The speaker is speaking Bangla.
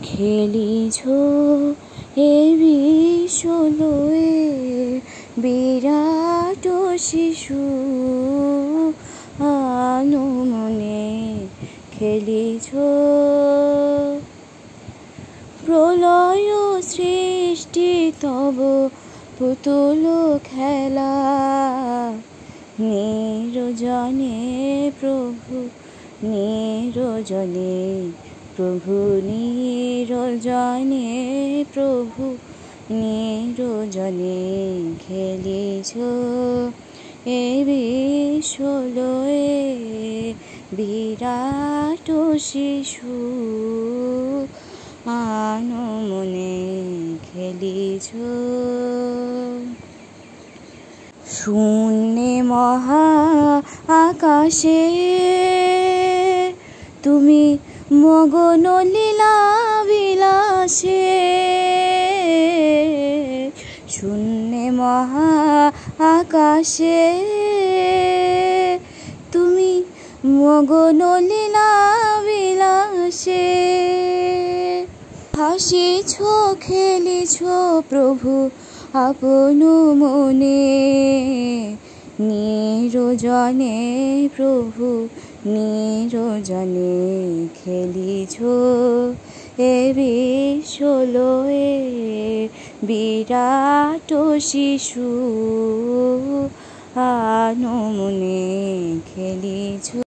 খেলিছ এ বিশ্বলয়ে বিরাট শিশু আনমনে খেলিছ প্রলয় সৃষ্টি তব পুতুল খেলা নিরজনে প্রভু নিরজনে প্রভু নিরজনে প্রভু নিরজনে খেলিছ এ বিশ্বলয়ে বিরাট শিশু আনমনে খেলিছ শূন্যে মহা আকাশে তুমি মগন লীলা বিলাসে শূন্যে মহা আকাশে তুমি মগন লীলা বিলাসে হাসিছ খেলিছ প্রভু আপন মনে নিরজনে প্রভু নিরজনে খেলিছ এ বিশ্বলয়ে বিরাট শিশু আনমনে খেলিছ।